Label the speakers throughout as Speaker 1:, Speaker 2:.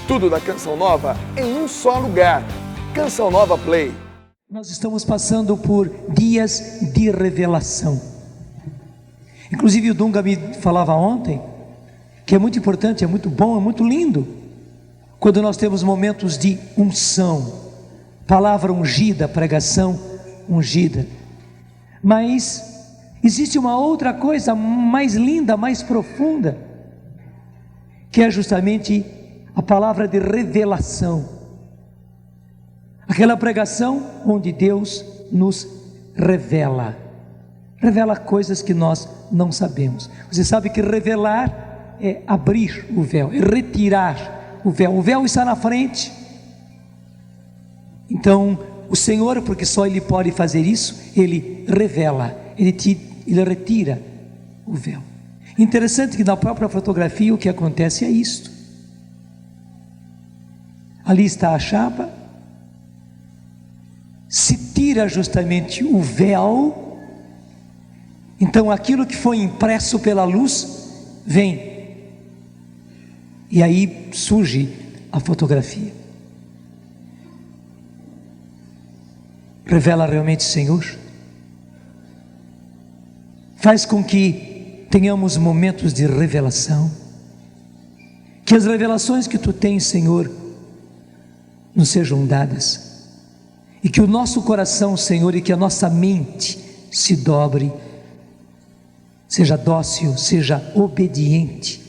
Speaker 1: Tudo da Canção Nova em um só lugar. Canção Nova Play.
Speaker 2: Nós estamos passando por dias de revelação. Inclusive o Dunga me falava ontem que é muito importante, é muito bom, é muito lindo quando nós temos momentos de unção, palavra ungida, pregação ungida. Mas existe uma outra coisa mais linda, mais profunda, que é justamente a palavra de revelação. Aquela pregação onde Deus nos revela coisas que nós não sabemos. Você sabe que revelar é abrir o véu, é retirar o véu. O véu está na frente. Então, o Senhor, porque só Ele pode fazer isso, Ele revela, Ele retira o véu. Interessante que na própria fotografia o que acontece é isto. Ali está a chapa. Se tira justamente o véu, então aquilo que foi impresso pela luz vem, e aí surge a fotografia. Revela realmente o Senhor, faz com que tenhamos momentos de revelação, que as revelações que Tu tens, Senhor, nos sejam dadas, e que o nosso coração, Senhor, e que a nossa mente se dobre, seja dócil, seja obediente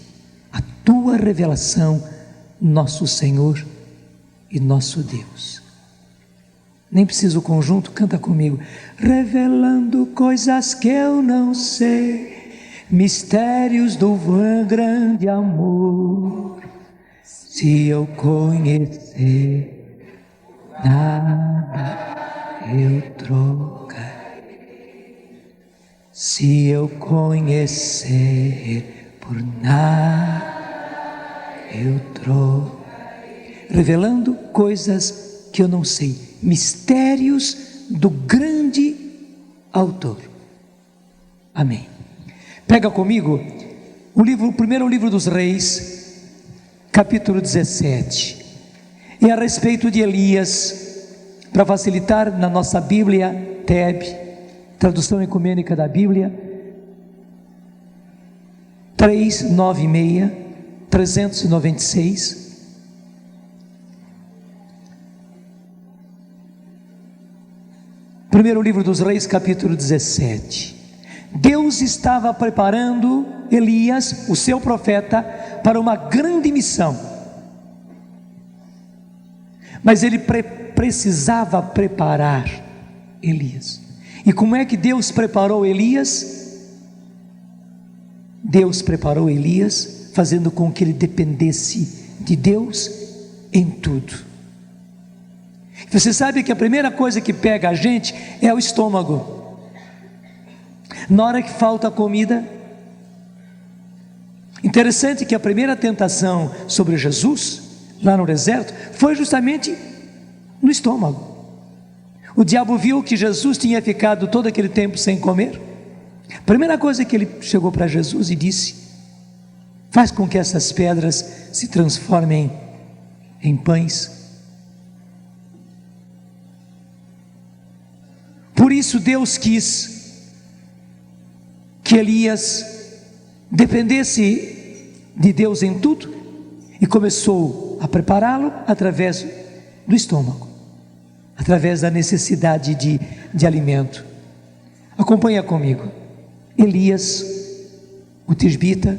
Speaker 2: à Tua revelação, nosso Senhor e nosso Deus. Nem precisa o conjunto, canta comigo. Revelando coisas que eu não sei, mistérios do grande amor, se eu conhecer, nada eu trocarei. Se eu conhecer, por nada eu trocarei. Revelando coisas que eu não sei, mistérios do grande autor. Amém. Pega comigo o primeiro livro dos Reis, capítulo 17. E a respeito de Elias, para facilitar, na nossa Bíblia TEB, tradução ecumênica da Bíblia, 396. Primeiro livro dos Reis, capítulo 17. Deus estava preparando Elias, o seu profeta, para uma grande missão. Mas ele precisava preparar Elias. E como é que Deus preparou Elias? Deus preparou Elias fazendo com que ele dependesse de Deus em tudo. Você sabe que a primeira coisa que pega a gente é o estômago. Na hora que falta comida. Interessante que a primeira tentação sobre Jesus, lá no deserto, foi justamente no estômago. O diabo viu que Jesus tinha ficado todo aquele tempo sem comer. A primeira coisa que ele chegou para Jesus e disse: faz com que essas pedras se transformem em pães. Por isso Deus quis que Elias dependesse de Deus em tudo, e começou a prepará-lo através do estômago, através da necessidade de alimento. Acompanha comigo. Elias, o tisbita,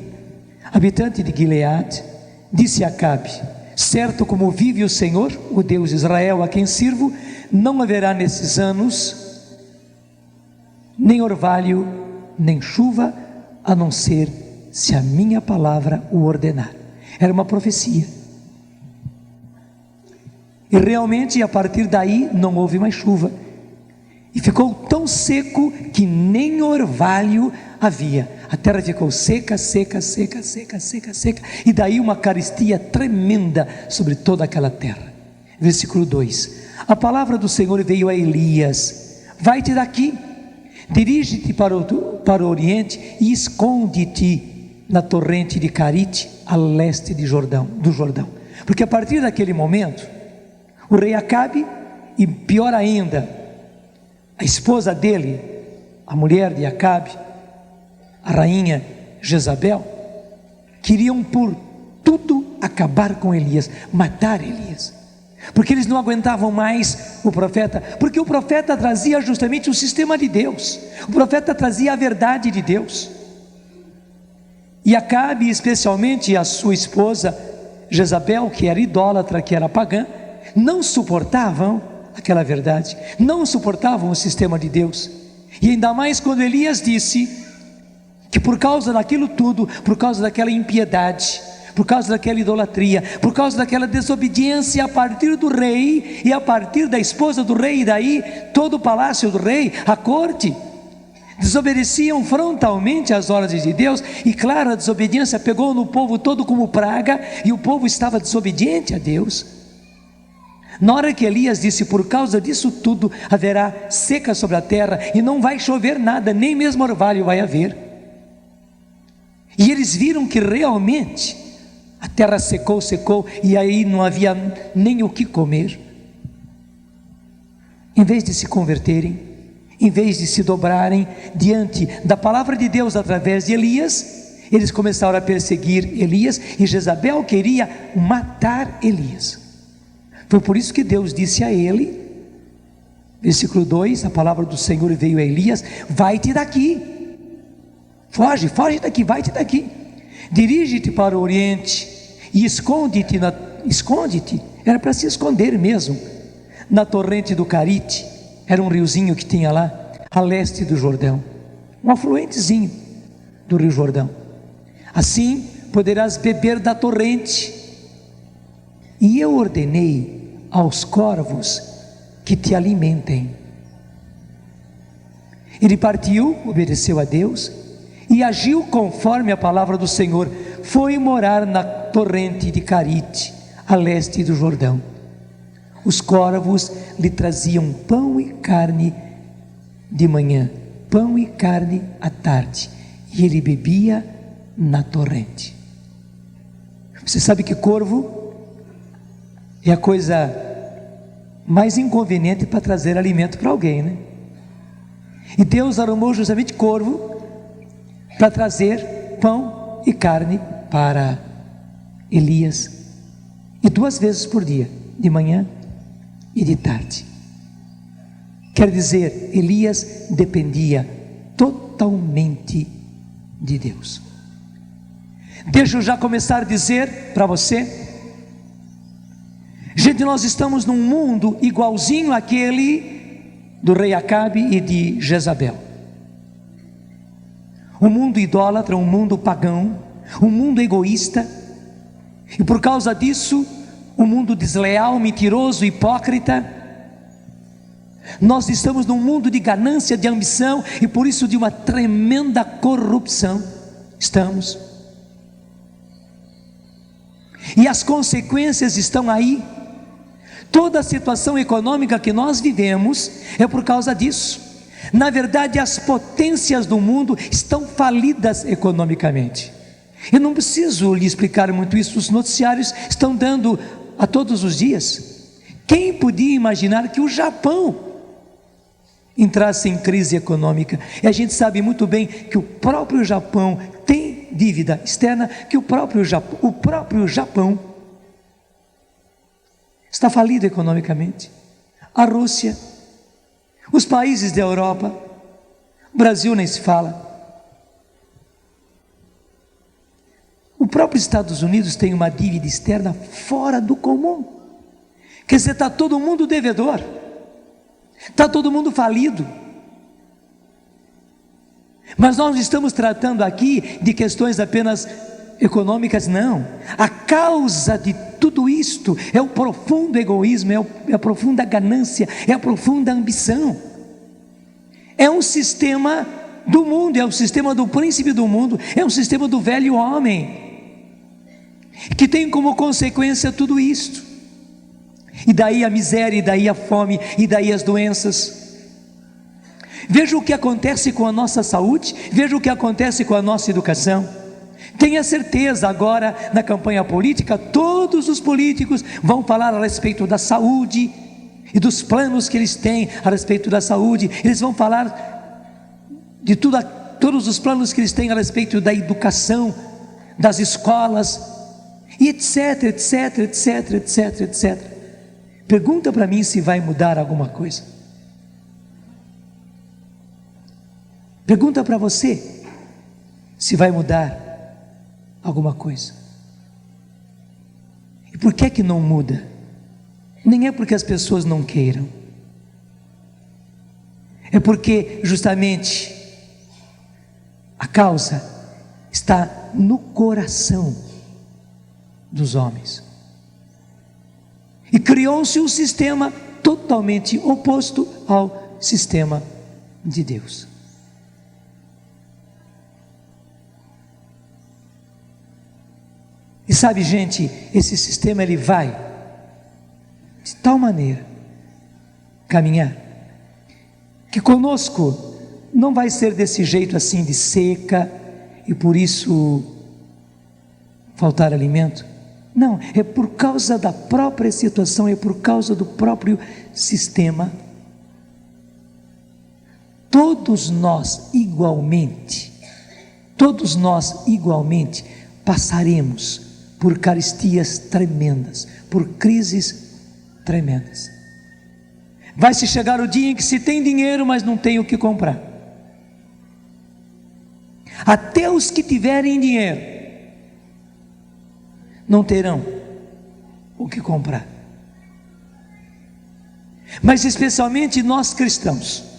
Speaker 2: habitante de Gileade, disse a Acabe: certo como vive o Senhor, o Deus de Israel, a quem sirvo, não haverá nesses anos nem orvalho, nem chuva, a não ser se a minha palavra o ordenar. Era uma profecia. E realmente, a partir daí, não houve mais chuva. E ficou tão seco que nem orvalho havia. A terra ficou seca, seca, seca, seca, seca, seca. E daí uma carestia tremenda sobre toda aquela terra. Versículo 2. A palavra do Senhor veio a Elias: vai-te daqui, dirige-te para o oriente e esconde-te na torrente de Carite, a leste do Jordão. Porque a partir daquele momento, o rei Acabe, e pior ainda, a esposa dele, a mulher de Acabe, a rainha Jezabel, queriam por tudo acabar com Elias, matar Elias, porque eles não aguentavam mais o profeta, porque o profeta trazia justamente o sistema de Deus, o profeta trazia a verdade de Deus. E Acabe, especialmente a sua esposa Jezabel, que era idólatra, que era pagã, não suportavam aquela verdade, não suportavam o sistema de Deus. E ainda mais quando Elias disse que por causa daquilo tudo, por causa daquela impiedade, por causa daquela idolatria, por causa daquela desobediência a partir do rei e a partir da esposa do rei, e daí todo o palácio do rei, a corte, desobedeciam frontalmente às ordens de Deus. E claro, a desobediência pegou no povo todo como praga, e o povo estava desobediente a Deus. Na hora que Elias disse, por causa disso tudo haverá seca sobre a terra, e não vai chover nada, nem mesmo orvalho vai haver. E eles viram que realmente a terra secou, e aí não havia nem o que comer. Em vez de se converterem, em vez de se dobrarem diante da palavra de Deus através de Elias, eles começaram a perseguir Elias, e Jezabel queria matar Elias. Foi por isso que Deus disse a ele, versículo 2, a palavra do Senhor veio a Elias: vai-te daqui, foge daqui, vai-te daqui, dirige-te para o oriente e esconde-te, era para se esconder mesmo, na torrente do Carite. Era um riozinho que tinha lá, a leste do Jordão, um afluentezinho do rio Jordão. Assim poderás beber da torrente. E eu ordenei aos corvos que te alimentem. Ele partiu, obedeceu a Deus e agiu conforme a palavra do Senhor. Foi morar na torrente de Carite, a leste do Jordão. Os corvos lhe traziam pão e carne de manhã, pão e carne à tarde, e ele bebia na torrente. Você sabe que corvo é a coisa mais inconveniente para trazer alimento para alguém, né? E Deus arrumou justamente corvo para trazer pão e carne para Elias, e 2 vezes por dia, de manhã e de tarde. Quer dizer, Elias dependia totalmente de Deus. Deixa eu já começar a dizer para você, gente, nós estamos num mundo igualzinho àquele do rei Acabe e de Jezabel. Um mundo idólatra, um mundo pagão, um mundo egoísta, e por causa disso, um mundo desleal, mentiroso, hipócrita. Nós estamos num mundo de ganância, de ambição, e por isso de uma tremenda corrupção. Estamos. E as consequências estão aí. Toda a situação econômica que nós vivemos é por causa disso. Na verdade, as potências do mundo estão falidas economicamente. Eu não preciso lhe explicar muito isso, os noticiários estão dando a todos os dias. Quem podia imaginar que o Japão entrasse em crise econômica? E a gente sabe muito bem que o próprio Japão tem dívida externa, que o próprio Japão está falido economicamente. A Rússia, os países da Europa, o Brasil nem se fala. O próprio Estados Unidos tem uma dívida externa fora do comum. Quer dizer, está todo mundo devedor, está todo mundo falido. Mas nós estamos tratando aqui de questões apenas econômicas, não. A causa de tudo isto é o profundo egoísmo, é a profunda ganância, é a profunda ambição. É um sistema do mundo, é o sistema do príncipe do mundo, é um sistema do velho homem, que tem como consequência tudo isto. E daí a miséria, e daí a fome, e daí as doenças. Veja o que acontece com a nossa saúde, veja o que acontece com a nossa educação, Tenha certeza, agora na campanha política, todos os políticos vão falar a respeito da saúde e dos planos que eles têm a respeito da saúde. Eles vão falar de todos os planos que eles têm a respeito da educação, das escolas, e etc, etc, etc, etc, etc. Pergunta para mim se vai mudar alguma coisa. Pergunta para você se vai mudar alguma coisa. E por que que não muda? Nem é porque as pessoas não queiram, é porque justamente a causa está no coração dos homens, e criou-se um sistema totalmente oposto ao sistema de Deus. E sabe, gente, esse sistema ele vai de tal maneira caminhar que conosco não vai ser desse jeito assim de seca e por isso faltar alimento. Não, é por causa da própria situação, é por causa do próprio sistema. Todos nós igualmente passaremos por carestia tremendas, por crises tremendas. Vai se chegar o dia em que se tem dinheiro, mas não tem o que comprar. Até os que tiverem dinheiro não terão o que comprar. Mas especialmente nós cristãos,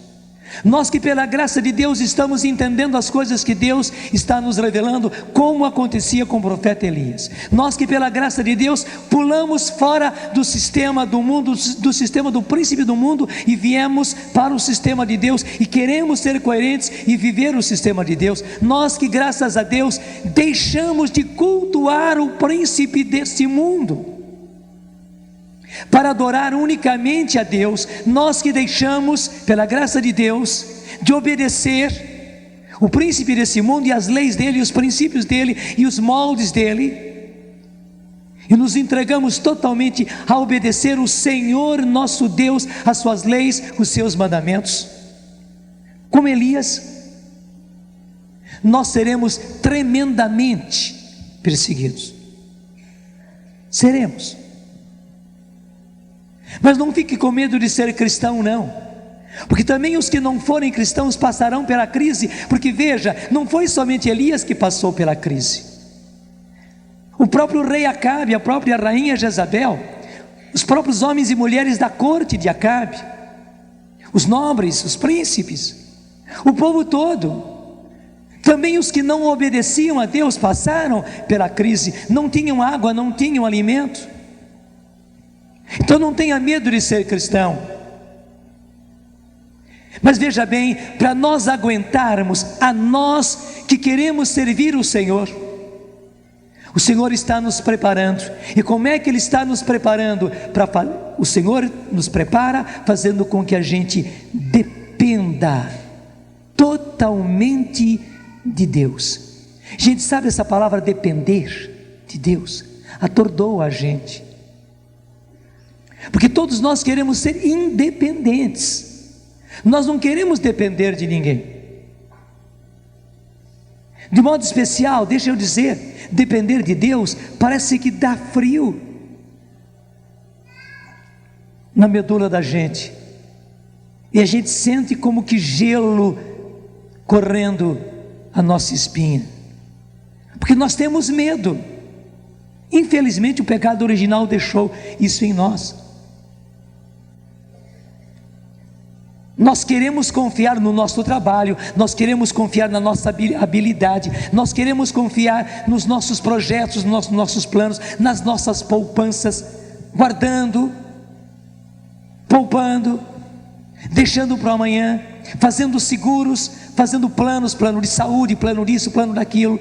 Speaker 2: nós que pela graça de Deus estamos entendendo as coisas que Deus está nos revelando, como acontecia com o profeta Elias. Nós que pela graça de Deus pulamos fora do sistema do mundo, do sistema do príncipe do mundo, e viemos para o sistema de Deus, e queremos ser coerentes e viver o sistema de Deus. Nós que graças a Deus deixamos de cultuar o príncipe deste mundo para adorar unicamente a Deus. Nós que deixamos, pela graça de Deus, de obedecer o príncipe desse mundo e as leis dele, os princípios dele e os moldes dele, e nos entregamos totalmente a obedecer o Senhor nosso Deus, as suas leis, os seus mandamentos. Como Elias, nós seremos tremendamente perseguidos. Seremos. Mas não fique com medo de ser cristão, não, porque também os que não forem cristãos passarão pela crise, porque veja, não foi somente Elias que passou pela crise. O próprio rei Acabe, a própria rainha Jezabel, os próprios homens e mulheres da corte de Acabe, os nobres, os príncipes, o povo todo, também os que não obedeciam a Deus passaram pela crise, não tinham água, não tinham alimento. Então não tenha medo de ser cristão. Mas veja bem, para nós aguentarmos, a nós que queremos servir o Senhor está nos preparando. E como é que Ele está nos preparando? O Senhor nos prepara fazendo com que a gente dependa totalmente de Deus. Gente, sabe essa palavra depender de Deus? Atordoa a gente. Porque todos nós queremos ser independentes, nós não queremos depender de ninguém. De modo especial, deixa eu dizer, depender de Deus parece que dá frio na medula da gente, e a gente sente como que gelo correndo a nossa espinha, porque nós temos medo. Infelizmente o pecado original deixou isso em nós. Nós queremos confiar no nosso trabalho, nós queremos confiar na nossa habilidade, nós queremos confiar nos nossos projetos, nos nossos planos, nas nossas poupanças, guardando, poupando, deixando para amanhã, fazendo seguros, fazendo planos, plano de saúde, plano disso, plano daquilo,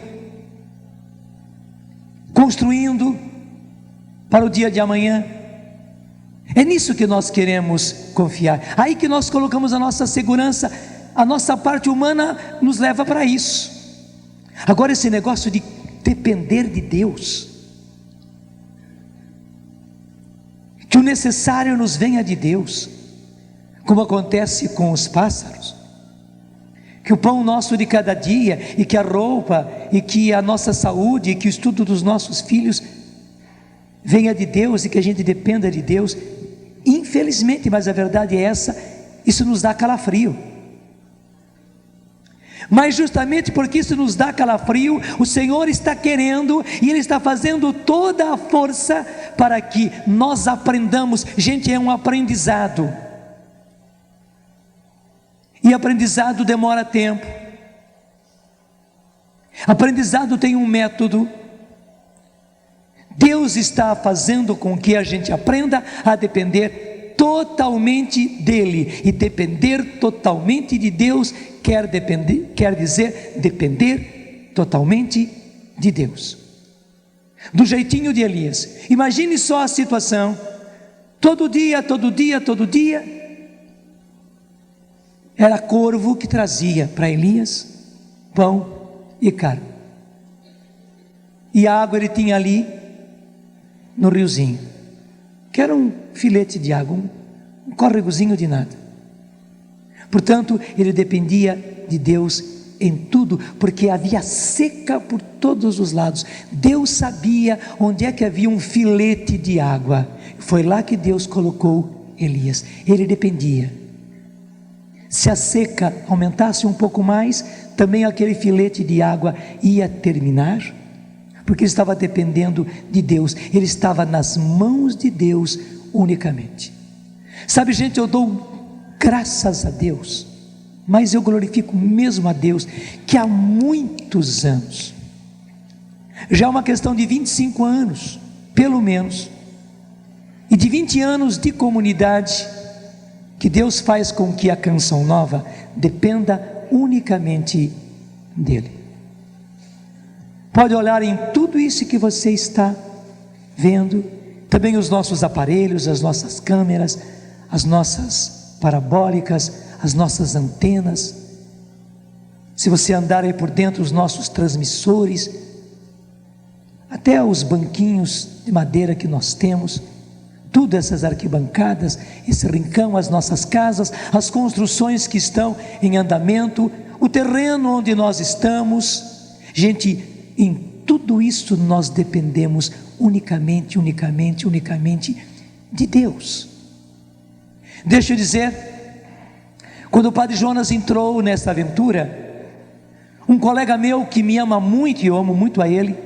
Speaker 2: construindo para o dia de amanhã. É nisso que nós queremos confiar, aí que nós colocamos a nossa segurança, a nossa parte humana nos leva para isso. Agora esse negócio de depender de Deus, que o necessário nos venha de Deus, como acontece com os pássaros, que o pão nosso de cada dia, e que a roupa, e que a nossa saúde, e que o estudo dos nossos filhos venha de Deus, e que a gente dependa de Deus. Infelizmente, mas a verdade é essa, isso nos dá calafrio. Mas justamente porque isso nos dá calafrio, o Senhor está querendo, e Ele está fazendo toda a força para que nós aprendamos. Gente, é um aprendizado, e aprendizado demora tempo, aprendizado tem um método. Deus está fazendo com que a gente aprenda a depender totalmente dEle, e depender totalmente de Deus quer dizer depender totalmente de Deus, do jeitinho de Elias. Imagine só a situação, todo dia, era corvo que trazia para Elias pão e carne, e a água ele tinha ali no riozinho, que era um filete de água, um córregozinho de nada. Portanto, ele dependia de Deus em tudo, porque havia seca por todos os lados. Deus sabia onde é que havia um filete de água, foi lá que Deus colocou Elias. Ele dependia. Se a seca aumentasse um pouco mais, também aquele filete de água ia terminar, porque ele estava dependendo de Deus, ele estava nas mãos de Deus unicamente. Sabe, gente, eu dou graças a Deus, mas eu glorifico mesmo a Deus, que há muitos anos, já é uma questão de 25 anos, pelo menos, e de 20 anos de comunidade, que Deus faz com que a Canção Nova dependa unicamente dEle. Pode olhar em tudo isso que você está vendo, também os nossos aparelhos, as nossas câmeras, as nossas parabólicas, as nossas antenas. Se você andar aí por dentro, os nossos transmissores, até os banquinhos de madeira que nós temos, tudo, essas arquibancadas, esse rincão, as nossas casas, as construções que estão em andamento, o terreno onde nós estamos. Gente, em tudo isso nós dependemos unicamente de Deus. Deixa eu dizer, quando o Padre Jonas entrou nessa aventura, um colega meu que me ama muito, e eu amo muito a ele,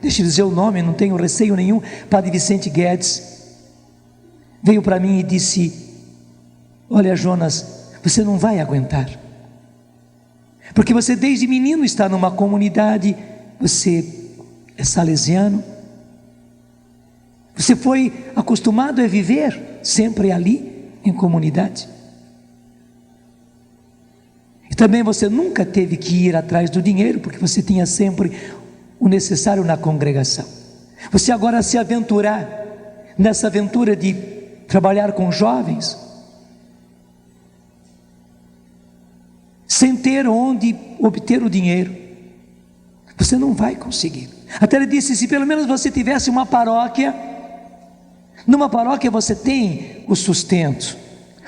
Speaker 2: deixa eu dizer o nome, não tenho receio nenhum, Padre Vicente Guedes, veio para mim e disse: olha, Jonas, você não vai aguentar, porque você desde menino está numa comunidade, você é salesiano, você foi acostumado a viver sempre ali em comunidade, e também você nunca teve que ir atrás do dinheiro, porque você tinha sempre o necessário na congregação. Você agora se aventurar nessa aventura de trabalhar com jovens, sem ter onde obter o dinheiro, você não vai conseguir. Até ele disse: se pelo menos você tivesse uma paróquia, numa paróquia você tem o sustento,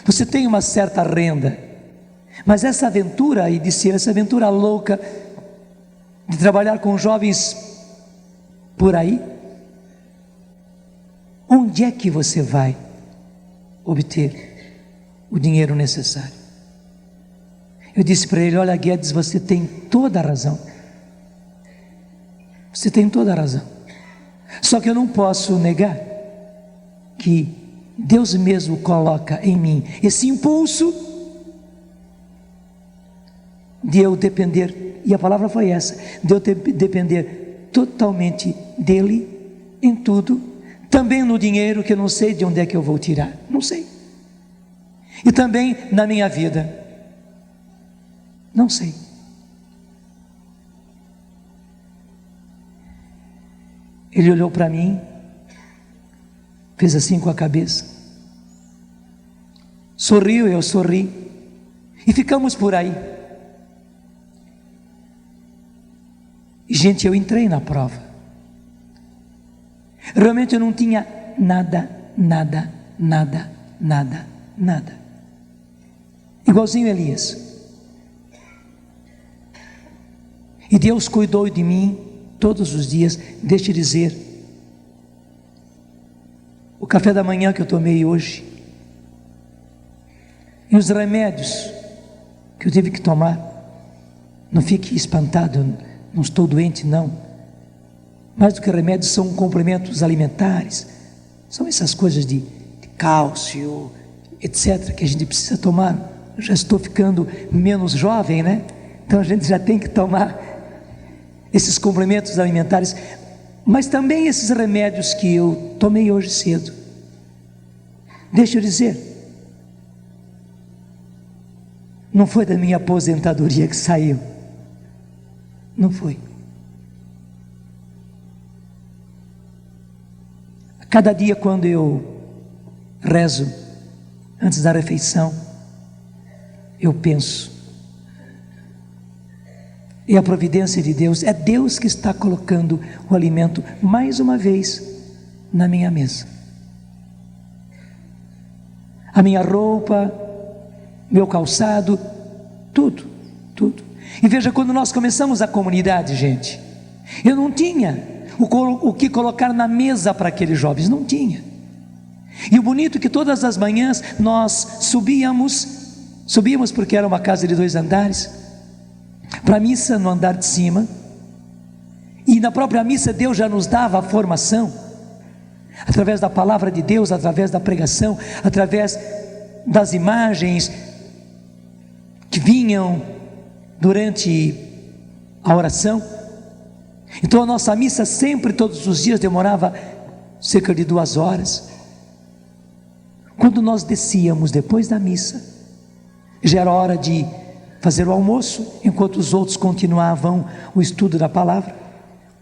Speaker 2: você tem uma certa renda, mas essa aventura, e disse ele, essa aventura louca de trabalhar com jovens por aí, onde é que você vai obter o dinheiro necessário? Eu disse para ele: olha, Guedes, você tem toda a razão, você tem toda a razão, só que eu não posso negar que Deus mesmo coloca em mim esse impulso de eu depender, e a palavra foi essa, de eu depender totalmente dEle em tudo, também no dinheiro, que eu não sei de onde é que eu vou tirar, não sei, e também na minha vida, não sei. Ele olhou para mim, fez assim com a cabeça, sorriu, eu sorri, e ficamos por aí. E Gente, eu entrei na prova. Realmente eu não tinha nada. Igualzinho Elias. E Deus cuidou de mim todos os dias. Deixa eu dizer, o café da manhã que eu tomei hoje, e os remédios que eu tive que tomar, não fique espantado, eu não estou doente não. Mais do que remédios, são complementos alimentares, são essas coisas de cálcio, etc., que a gente precisa tomar. Eu já estou ficando menos jovem, né? Então a gente já tem que tomar esses complementos alimentares, mas também esses remédios que eu tomei hoje cedo. Deixa eu dizer, não foi da minha aposentadoria que saiu, não foi. Cada dia quando eu rezo, antes da refeição, eu penso, é a providência de Deus, é Deus que está colocando o alimento mais uma vez na minha mesa. A minha roupa, meu calçado, tudo. E veja, quando nós começamos a comunidade, gente, eu não tinha o que colocar na mesa para aqueles jovens, não tinha. E o bonito é que todas as manhãs nós subíamos porque era uma casa de 2 andares, para a missa no andar de cima, e na própria missa Deus já nos dava a formação, através da palavra de Deus, através da pregação, através das imagens que vinham durante a oração. Então a nossa missa sempre, todos os dias, demorava cerca de 2 horas. Quando nós descíamos depois da missa, já era hora de fazer o almoço, enquanto os outros continuavam o estudo da palavra.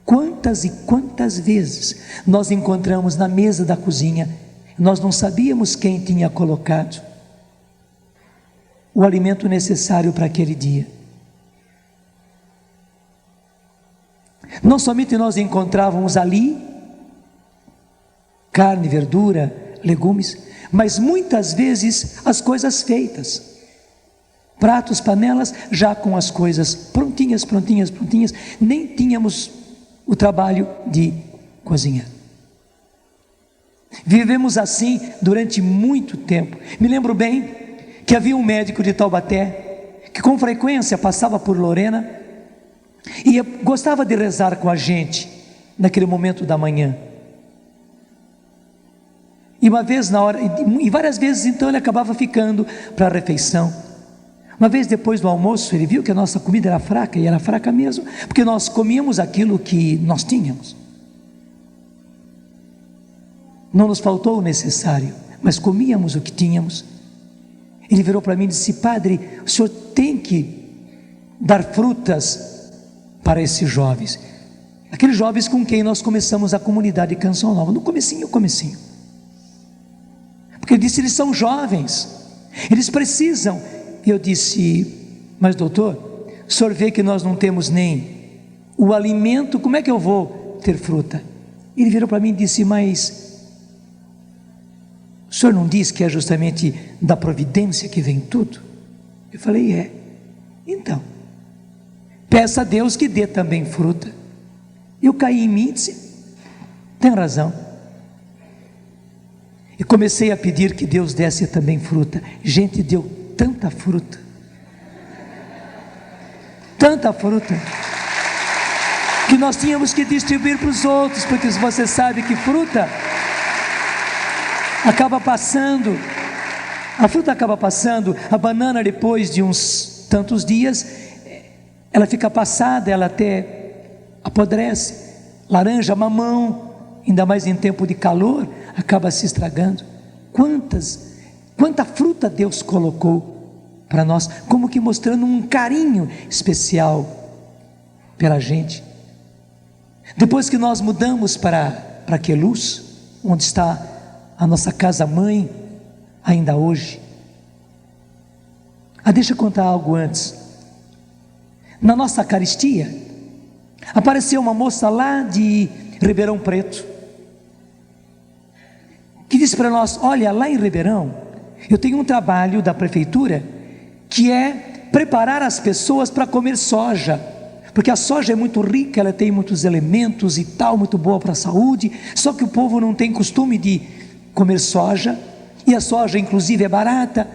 Speaker 2: Quantas e quantas vezes nós encontramos na mesa da cozinha, nós não sabíamos quem tinha colocado o alimento necessário para aquele dia. Não somente nós encontrávamos ali carne, verdura, legumes, mas muitas vezes as coisas feitas, pratos, panelas, já com as coisas prontinhas, nem tínhamos o trabalho de cozinhar. Vivemos assim durante muito tempo. Me lembro bem que havia um médico de Taubaté, que com frequência passava por Lorena, e gostava de rezar com a gente, naquele momento da manhã. E uma vez na hora, e várias vezes então ele acabava ficando para a refeição. Uma vez depois do almoço, ele viu que a nossa comida era fraca, e era fraca mesmo, porque nós comíamos aquilo que nós tínhamos. Não nos faltou o necessário, mas comíamos o que tínhamos. Ele virou para mim e disse: padre, o senhor tem que dar frutas para esses jovens, aqueles jovens com quem nós começamos a comunidade Canção Nova, no comecinho, porque ele disse: eles são jovens, eles precisam. E eu disse: mas doutor, o senhor vê que nós não temos nem o alimento, como é que eu vou ter fruta? Ele virou para mim e disse: mas o senhor não diz que é justamente da providência que vem tudo? Eu falei: é. Então, peça a Deus que dê também fruta. Eu caí em mim e disse: tem razão. E comecei a pedir que Deus desse também fruta. Gente, deu tanta fruta, que nós tínhamos que distribuir para os outros, porque você sabe que fruta acaba passando, a banana depois de uns tantos dias, ela fica passada, ela até apodrece. Laranja, mamão, ainda mais em tempo de calor, acaba se estragando. Quanta fruta Deus colocou para nós, como que mostrando um carinho especial pela gente. Depois que nós mudamos para Queluz, onde está a nossa casa mãe, ainda hoje. Deixa eu contar algo antes. Na nossa Eucaristia, Apareceu uma moça lá de Ribeirão Preto, que disse para nós: olha, lá em Ribeirão, eu tenho um trabalho da prefeitura, que é preparar as pessoas para comer soja, porque a soja é muito rica, ela tem muitos elementos e tal, muito boa para a saúde, só que o povo não tem costume de comer soja, e a soja inclusive é barata.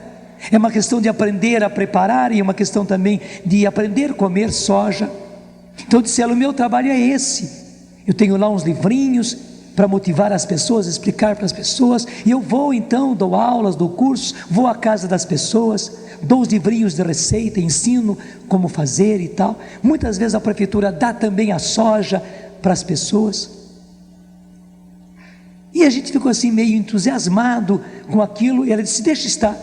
Speaker 2: É uma questão de aprender a preparar, e é uma questão também de aprender a comer soja. Então disse ela: o meu trabalho é esse, eu tenho lá uns livrinhos para motivar as pessoas, explicar para as pessoas, e eu vou então, dou aulas, dou cursos, vou à casa das pessoas, dou os livrinhos de receita, ensino como fazer e tal. Muitas vezes a prefeitura dá também a soja para as pessoas, e a gente ficou assim meio entusiasmado com aquilo, e ela disse: deixa estar,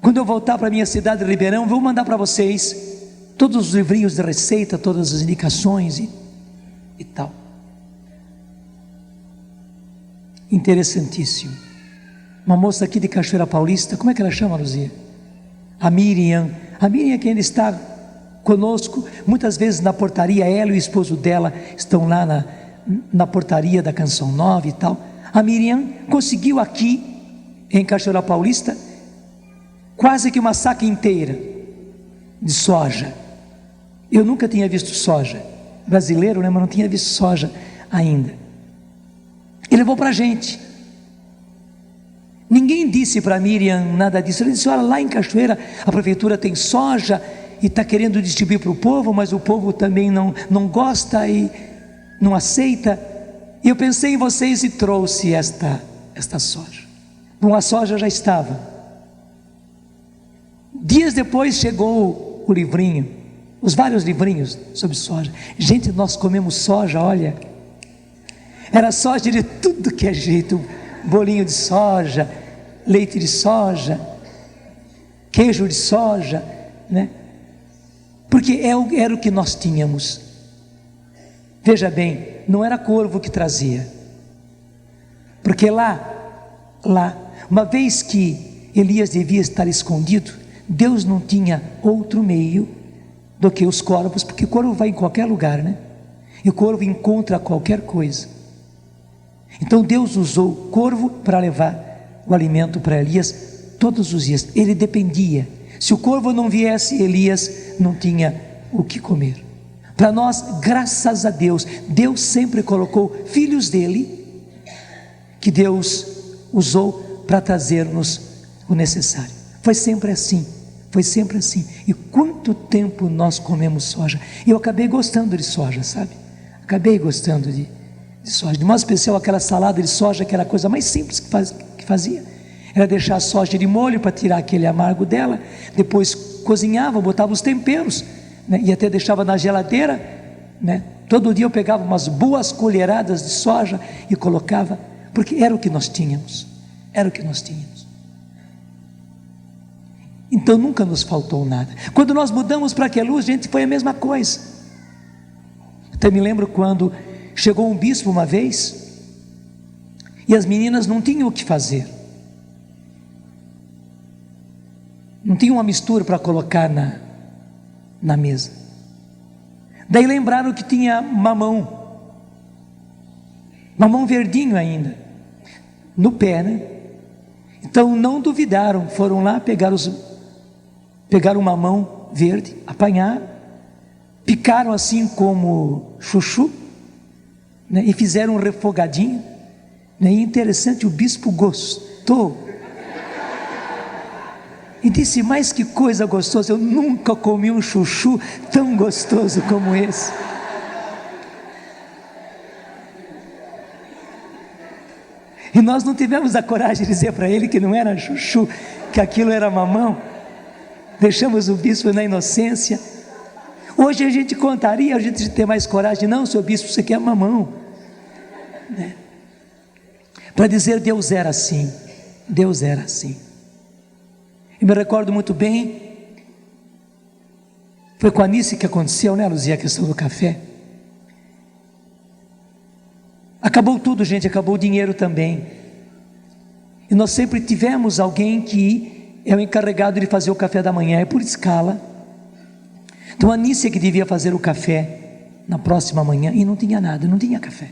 Speaker 2: quando eu voltar para a minha cidade de Ribeirão, vou mandar para vocês todos os livrinhos de receita, todas as indicações e tal. Interessantíssimo. Uma moça aqui de Cachoeira Paulista, como é que ela chama, Luzia? A Miriam que ainda está conosco, muitas vezes na portaria, ela e o esposo dela estão lá na portaria da Canção Nova e tal. A Miriam conseguiu aqui em Cachoeira Paulista quase que uma saca inteira de soja. Eu nunca tinha visto soja, brasileiro, né, mas não tinha visto soja ainda. E levou para a gente. Ninguém disse para a Miriam nada disso. Ele disse: olha, lá em Cachoeira a prefeitura tem soja e está querendo distribuir para o povo, mas o povo também não gosta e não aceita. E eu pensei em vocês e trouxe esta soja. Bom, a soja já estava. Dias depois chegou o livrinho, os vários livrinhos sobre soja. Gente, nós comemos soja, olha, era soja de tudo que é jeito, bolinho de soja, leite de soja, queijo de soja, né? Porque era o que nós tínhamos. Veja bem, não era corvo que trazia, porque lá, uma vez que Elias devia estar escondido, Deus não tinha outro meio do que os corvos, porque o corvo vai em qualquer lugar, né? E o corvo encontra qualquer coisa. Então Deus usou o corvo para levar o alimento para Elias todos os dias. Ele dependia. Se o corvo não viesse, Elias não tinha o que comer. Para nós, graças a Deus, Deus sempre colocou filhos dele, que Deus usou para trazer-nos o necessário. Foi sempre assim. Foi sempre assim. E quanto tempo nós comemos soja? Eu acabei gostando de soja, sabe? Acabei gostando de soja. De modo especial aquela salada de soja, que era a coisa mais simples que fazia. Era deixar a soja de molho para tirar aquele amargo dela. Depois cozinhava, botava os temperos, né? E até deixava na geladeira, né? Todo dia eu pegava umas boas colheradas de soja e colocava, porque era o que nós tínhamos. Era o que nós tínhamos. Então nunca nos faltou nada. Quando nós mudamos para Queluz, gente, foi a mesma coisa. Até me lembro quando chegou um bispo uma vez, e as meninas não tinham o que fazer, não tinham uma mistura para colocar na mesa. Daí lembraram que tinha mamão verdinho ainda no pé, né? Então não duvidaram, foram lá, pegaram o mamão verde, apanharam, picaram assim como chuchu, né, e fizeram um refogadinho, né, e interessante, o bispo gostou e disse: mas que coisa gostosa, eu nunca comi um chuchu tão gostoso como esse. E nós não tivemos a coragem de dizer para ele que não era chuchu, que aquilo era mamão. Deixamos o bispo na inocência. Hoje a gente contaria, a gente ter mais coragem: não, seu bispo, isso aqui é mamão, né? Para dizer, Deus era assim. Deus era assim. Eu me recordo muito bem, foi com a Anice que aconteceu, né, Luzia, a questão do café. Acabou tudo, gente, acabou o dinheiro também. E nós sempre tivemos alguém que é o encarregado de fazer o café da manhã, é por escala. Então a Anícia que devia fazer o café, na próxima manhã e não tinha nada, não tinha café.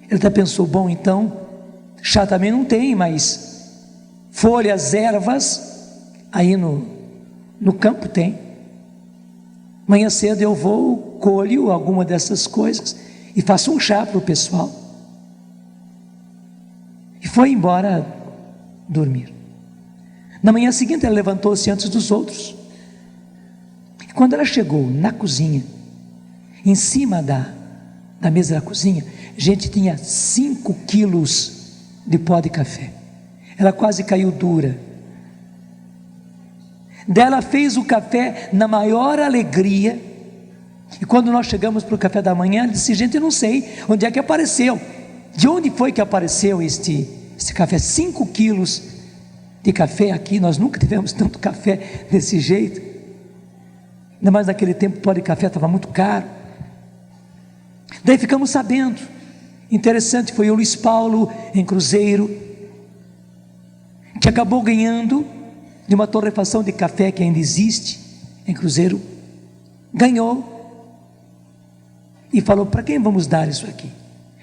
Speaker 2: Ele até pensou, bom, então, chá também não tem, mas folhas, ervas, aí no campo tem. Amanhã cedo eu vou, colho alguma dessas coisas e faço um chá para o pessoal. E foi embora dormir. Na manhã seguinte ela levantou-se antes dos outros. E quando ela chegou na cozinha, em cima da mesa da cozinha, gente, tinha 5 quilos de pó de café. Ela quase caiu dura. Daí ela fez o café na maior alegria. E quando nós chegamos para o café da manhã, ela disse, gente, eu não sei onde é que apareceu. De onde foi que apareceu este café? 5 quilos de café aqui. Nós nunca tivemos tanto café desse jeito. Ainda mais naquele tempo o pó de café estava muito caro. Daí ficamos sabendo. Interessante, foi o Luiz Paulo em Cruzeiro, que acabou ganhando de uma torrefação de café que ainda existe em Cruzeiro. Ganhou e falou, para quem vamos dar isso aqui?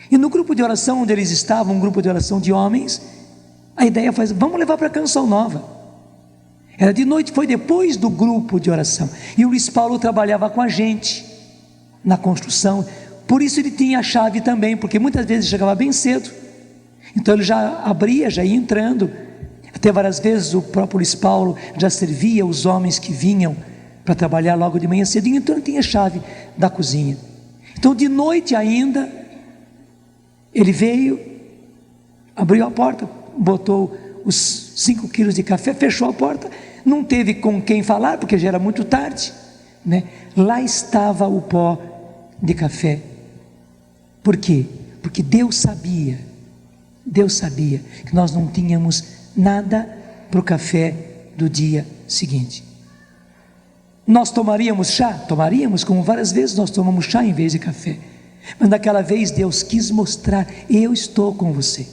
Speaker 2: E no grupo de oração onde eles estavam, um grupo de oração de homens, a ideia foi, vamos levar para a Canção Nova. Era de noite, foi depois do grupo de oração. E o Luiz Paulo trabalhava com a gente na construção, por isso ele tinha a chave também, porque muitas vezes chegava bem cedo, então ele já abria, já ia entrando. Até várias vezes o próprio Luiz Paulo já servia os homens que vinham para trabalhar logo de manhã cedinho, então ele tinha a chave da cozinha. Então de noite ainda, ele veio, abriu a porta, botou os 5 quilos de café, fechou a porta, não teve com quem falar, porque já era muito tarde, né? Lá estava o pó de café. Por quê? Porque Deus sabia que nós não tínhamos nada para o café do dia seguinte. Nós tomaríamos chá? Tomaríamos, como várias vezes nós tomamos chá em vez de café. Mas naquela vez Deus quis mostrar, eu estou com você,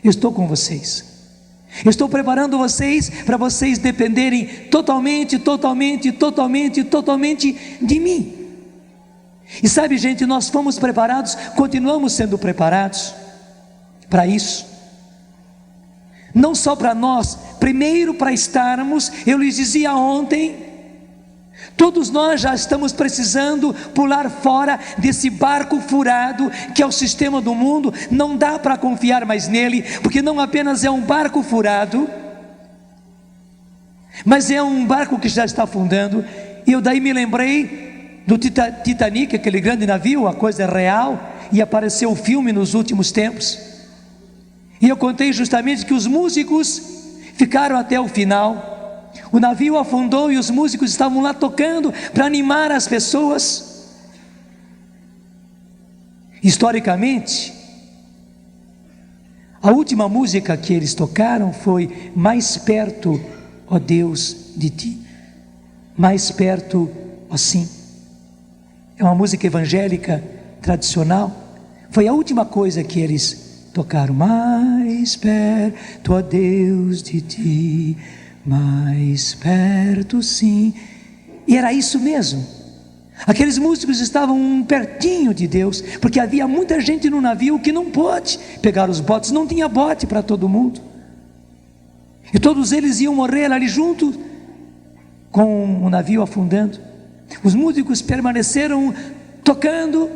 Speaker 2: eu estou com vocês, eu estou preparando vocês para vocês dependerem totalmente de mim. E sabe, gente, nós fomos preparados, continuamos sendo preparados para isso. Não só para nós, primeiro para estarmos, eu lhes dizia ontem, todos nós já estamos precisando pular fora desse barco furado que é o sistema do mundo. Não dá para confiar mais nele, porque não apenas é um barco furado, mas é um barco que já está afundando. E eu daí me lembrei do Titanic, aquele grande navio, a coisa é real, e apareceu o filme nos últimos tempos, e eu contei justamente que os músicos ficaram até o final. O navio afundou e os músicos estavam lá tocando para animar as pessoas. Historicamente, a última música que eles tocaram foi Mais Perto, ó Deus, de Ti. Mais perto, ó sim. É uma música evangélica tradicional. Foi a última coisa que eles tocaram. Mais perto, ó Deus, de Ti, mais perto, sim. E era isso mesmo. Aqueles músicos estavam pertinho de Deus, porque havia muita gente no navio que não pôde pegar os botes, não tinha bote para todo mundo, e todos eles iam morrer ali junto com o navio afundando. Os músicos permaneceram tocando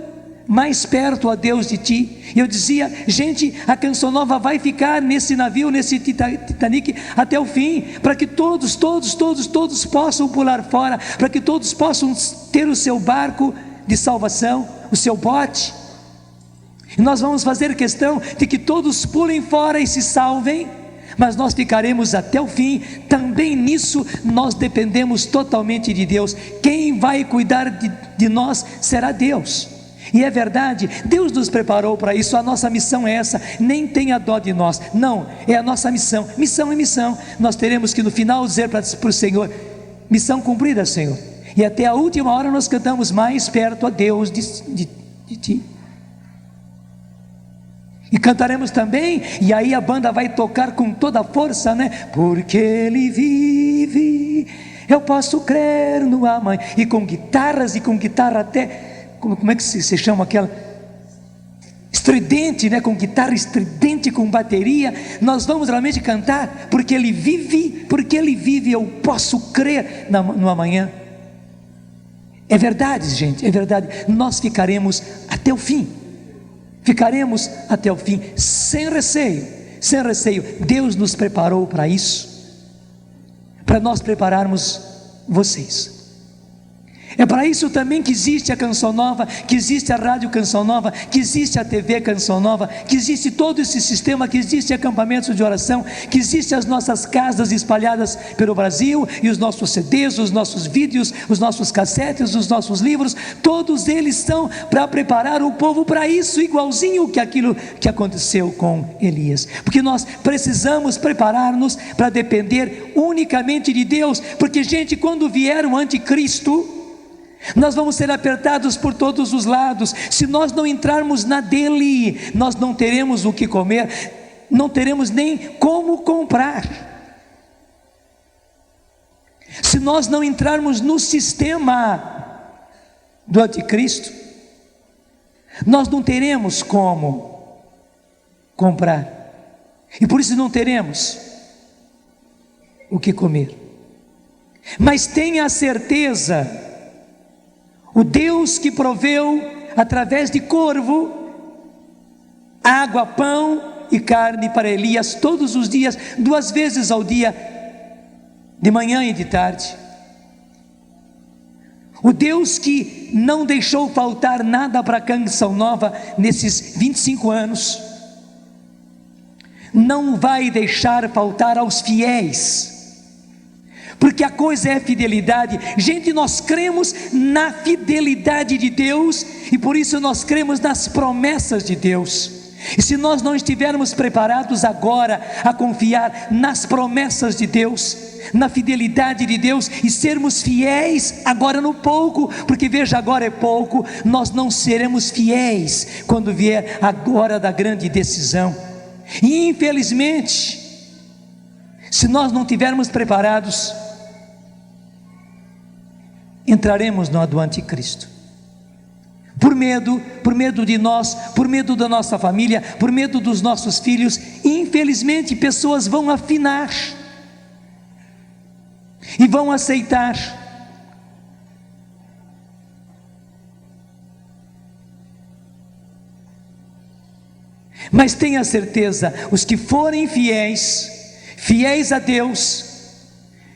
Speaker 2: Mais Perto, ó Deus, de Ti. E eu dizia, gente, a Canção Nova vai ficar nesse navio, nesse Titanic até o fim, para que todos possam pular fora, para que todos possam ter o seu barco de salvação, o seu bote. E nós vamos fazer questão de que todos pulem fora e se salvem, mas nós ficaremos até o fim. Também nisso nós dependemos totalmente de Deus. Quem vai cuidar de nós será Deus. E é verdade, Deus nos preparou para isso. A nossa missão é essa. Nem tenha dó de nós, não, é a nossa missão. Missão é missão. Nós teremos que no final dizer para o Senhor, missão cumprida, Senhor. E até a última hora nós cantamos Mais Perto, ó Deus, de Ti. E cantaremos também, e aí a banda vai tocar com toda a força, né? Porque Ele vive, Eu posso crer no amanhã. E com guitarras, e com guitarra até, como é que se chama aquela? Estridente, né? Com guitarra estridente, com bateria. Nós vamos realmente cantar, porque Ele vive, eu posso crer no amanhã. É verdade, gente, é verdade. Nós ficaremos até o fim. Ficaremos até o fim, sem receio, sem receio. Deus nos preparou para isso, para nós prepararmos vocês. É para isso também que existe a Canção Nova, que existe a Rádio Canção Nova, que existe a TV Canção Nova, que existe todo esse sistema, que existe acampamentos de oração, que existe as nossas casas espalhadas pelo Brasil, e os nossos CDs, os nossos vídeos, os nossos cassetes, os nossos livros, todos eles são para preparar o povo para isso, igualzinho que aquilo que aconteceu com Elias. Porque nós precisamos preparar-nos para depender unicamente de Deus, porque, gente, quando vier o anticristo, nós vamos ser apertados por todos os lados. Se nós não entrarmos na dele, nós não teremos o que comer, não teremos nem como comprar. Se nós não entrarmos no sistema do anticristo, nós não teremos como comprar, e por isso não teremos o que comer. Mas tenha a certeza, o Deus que proveu através de corvo água, pão e carne para Elias todos os dias, 2 vezes ao dia, de manhã e de tarde. O Deus que não deixou faltar nada para a Canção Nova nesses 25 anos, não vai deixar faltar aos fiéis. Porque a coisa é fidelidade. Gente, nós cremos na fidelidade de Deus, e por isso nós cremos nas promessas de Deus. E se nós não estivermos preparados agora a confiar nas promessas de Deus, na fidelidade de Deus, e sermos fiéis agora no pouco, porque veja, agora é pouco, nós não seremos fiéis quando vier a hora da grande decisão. E infelizmente, se nós não estivermos preparados, entraremos no do anticristo, por medo de nós, por medo da nossa família, por medo dos nossos filhos. Infelizmente, pessoas vão afinar e vão aceitar. Mas tenha certeza, os que forem fiéis a Deus,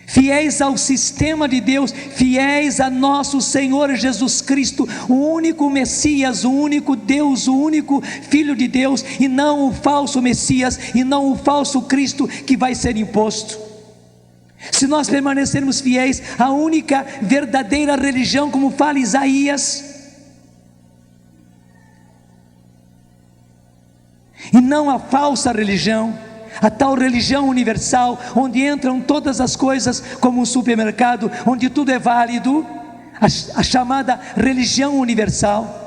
Speaker 2: fiéis ao sistema de Deus, fiéis a nosso Senhor Jesus Cristo, o único Messias, o único Deus, o único Filho de Deus, e não o falso Messias, e não o falso Cristo que vai ser imposto. Se nós permanecermos fiéis à única verdadeira religião, como fala Isaías, e não a falsa religião, a tal religião universal, onde entram todas as coisas como um supermercado, onde tudo é válido, a chamada religião universal.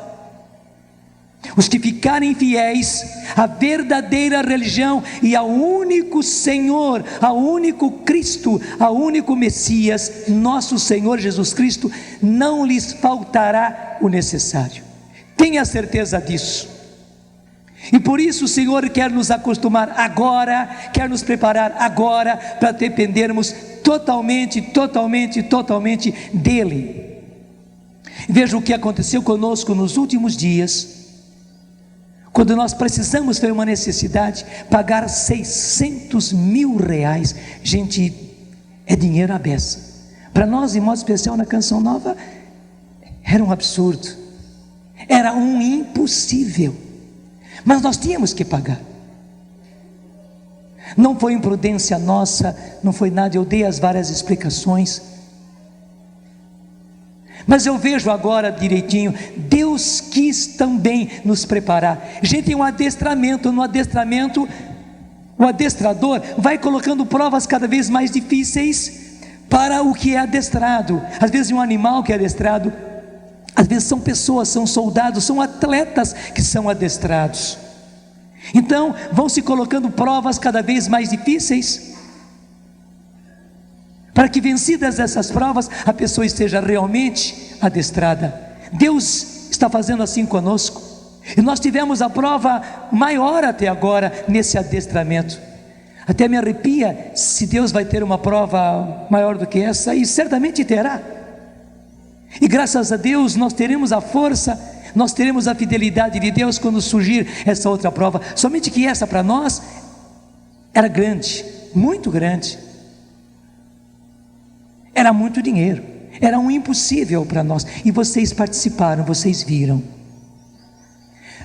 Speaker 2: Os que ficarem fiéis à verdadeira religião e ao único Senhor, ao único Cristo, ao único Messias, nosso Senhor Jesus Cristo, não lhes faltará o necessário. Tenha certeza disso. E por isso o Senhor quer nos acostumar agora, quer nos preparar agora, para dependermos totalmente dEle. Veja o que aconteceu conosco nos últimos dias, quando nós precisamos, foi uma necessidade, pagar 600 mil reais. Gente, é dinheiro à beça. Para nós, em modo especial na Canção Nova, era um absurdo, era um impossível. Mas nós tínhamos que pagar. Não foi imprudência nossa, não foi nada, eu dei as várias explicações. Mas eu vejo agora direitinho, Deus quis também nos preparar. Gente, tem um adestramento, no adestramento, o adestrador vai colocando provas cada vez mais difíceis para o que é adestrado. Às vezes um animal que é adestrado, às vezes são pessoas, são soldados, são atletas que são adestrados. Então vão se colocando provas cada vez mais difíceis. para que, vencidas essas provas, a pessoa esteja realmente adestrada. Deus está fazendo assim conosco, e nós tivemos a prova maior até agora nesse adestramento. Até me arrepia se Deus vai ter uma prova maior do que essa, e certamente terá. E graças a Deus nós teremos a força, nós teremos a fidelidade de Deus quando surgir essa outra prova. Somente que essa para nós era grande, muito grande. Era muito dinheiro, era um impossível para nós. E vocês participaram, vocês viram.